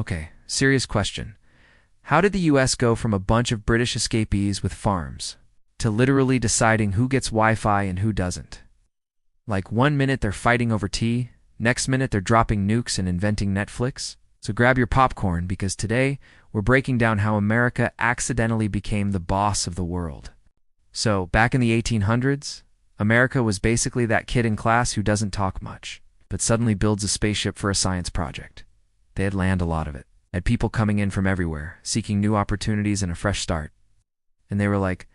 Okay, serious question. How did the US go from a bunch of British escapees with farms to literally deciding who gets Wi-Fi and who doesn't? Like 1 minute they're fighting over tea, next minute they're dropping nukes and inventing Netflix? So grab your popcorn because today we're breaking down how America accidentally became the boss of the world. So, back in the 1800s, America was basically that kid in class who doesn't talk much, but suddenly builds a spaceship for a science project. They had land a lot of it, had people coming in from everywhere, seeking new opportunities and a fresh start. And they were like,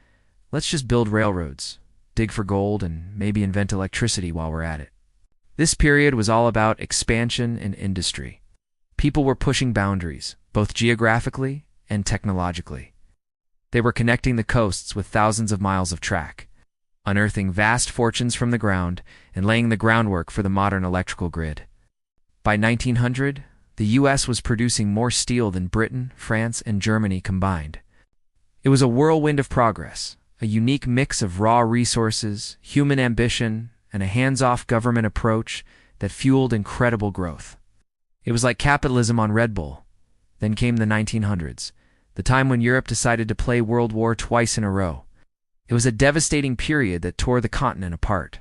let's just build railroads, dig for gold, and maybe invent electricity while we're at it. This period was all about expansion and industry. People were pushing boundaries, both geographically and technologically. They were connecting the coasts with thousands of miles of track, unearthing vast fortunes from the ground and laying the groundwork for the modern electrical grid. By 1900, the US was producing more steel than Britain, France, and Germany combined. It was a whirlwind of progress, a unique mix of raw resources, human ambition, and a hands-off government approach that fueled incredible growth. It was like capitalism on Red Bull. Then came the 1900s, the time when Europe decided to play World War twice in a row. It was a devastating period that tore the continent apart.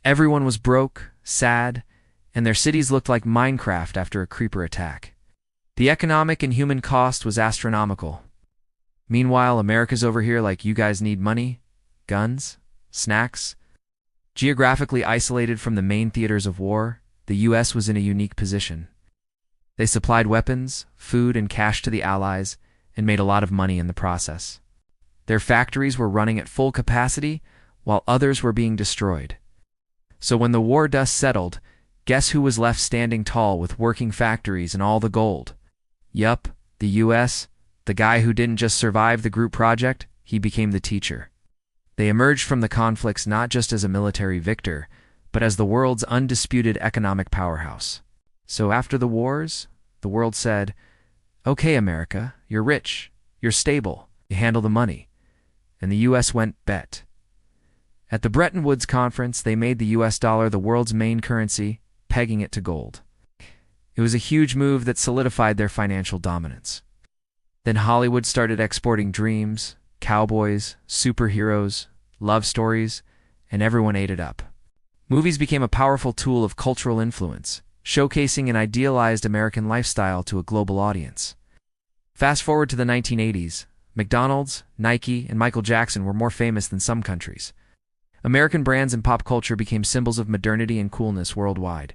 Everyone was broke, sad, and their cities looked like Minecraft after a creeper attack. The economic and human cost was astronomical. Meanwhile, America's over here like, you guys need money, guns, snacks. Geographically isolated from the main theaters of war, the US was in a unique position. They supplied weapons, food, and cash to the Allies and made a lot of money in the process. Their factories were running at full capacity while others were being destroyed. So when the war dust settled, guess who was left standing tall with working factories and all the gold? Yup, the US. The guy who didn't just survive the group project, he became the teacher. They emerged from the conflicts not just as a military victor, but as the world's undisputed economic powerhouse. So after the wars, the world said, okay, America, you're rich, you're stable, you handle the money. And the US went bet. At the Bretton Woods Conference, they made the US dollar the world's main currency, pegging it to gold. It was a huge move that solidified their financial dominance. Then Hollywood started exporting dreams, cowboys, superheroes, love stories, and everyone ate it up. Movies became a powerful tool of cultural influence, showcasing an idealized American lifestyle to a global audience. Fast forward to the 1980s, McDonald's, Nike, and Michael Jackson were more famous than some countries. American brands and pop culture became symbols of modernity and coolness worldwide.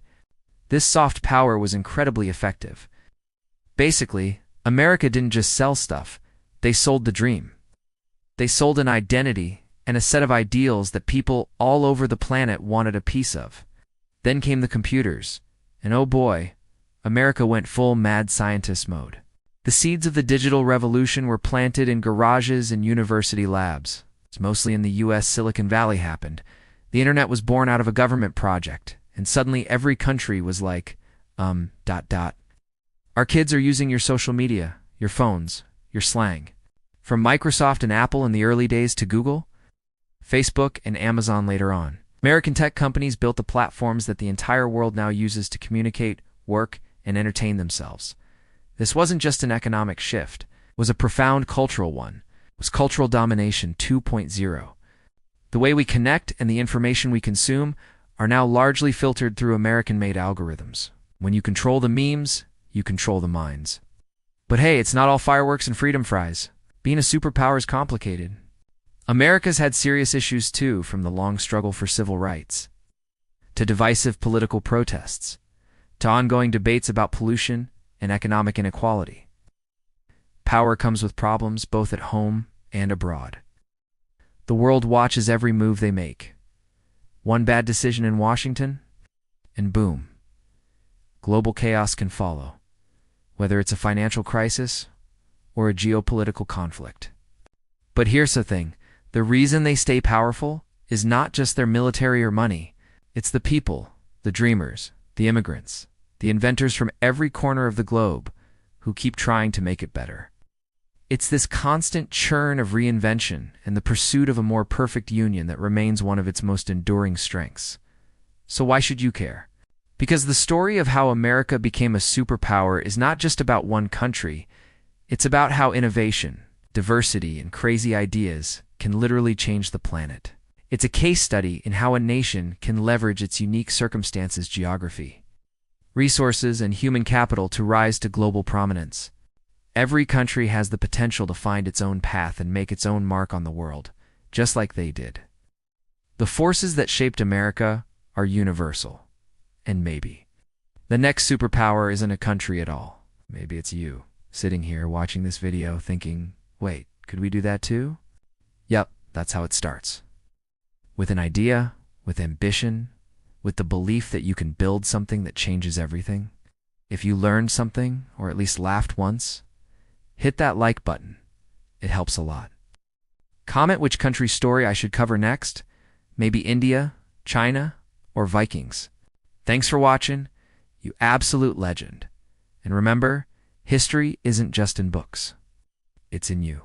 This soft power was incredibly effective. Basically, America didn't just sell stuff, they sold the dream. They sold an identity and a set of ideals that people all over the planet wanted a piece of. Then came the computers, and oh boy, America went full mad scientist mode. The seeds of the digital revolution were planted in garages and university labs. It's mostly in the US Silicon Valley happened. The internet was born out of a government project, and suddenly every country was like, Our kids are using your social media, your phones, your slang. From Microsoft and Apple in the early days to Google, Facebook, and Amazon later on. American tech companies built the platforms that the entire world now uses to communicate, work, and entertain themselves. This wasn't just an economic shift, it was a profound cultural one. It was cultural domination 2.0. The way we connect and the information we consume are now largely filtered through American-made algorithms. When you control the memes, you control the minds. But hey, it's not all fireworks and freedom fries. Being a superpower is complicated. America's had serious issues too, from the long struggle for civil rights, to divisive political protests, to ongoing debates about pollution and economic inequality. Power comes with problems both at home and abroad. The world watches every move they make. One bad decision in Washington, and boom, global chaos can follow, whether it's a financial crisis or a geopolitical conflict. But here's the thing. The reason they stay powerful is not just their military or money. It's the people, the dreamers, the immigrants, the inventors from every corner of the globe who keep trying to make it better. It's this constant churn of reinvention and the pursuit of a more perfect union that remains one of its most enduring strengths. So why should you care? Because the story of how America became a superpower is not just about one country, it's about how innovation, diversity, and crazy ideas can literally change the planet. It's a case study in how a nation can leverage its unique circumstances, geography, resources, and human capital to rise to global prominence. Every country has the potential to find its own path and make its own mark on the world, just like they did. The forces that shaped America are universal. And maybe the next superpower isn't a country at all. Maybe it's you, sitting here watching this video thinking, wait, could we do that too? Yep, that's how it starts. With an idea, with ambition, with the belief that you can build something that changes everything. If you learned something, or at least laughed once, hit that like button. It helps a lot. Comment which country's story I should cover next. Maybe India, China, or Vikings. Thanks for watching, you absolute legend. And remember, history isn't just in books. It's in you.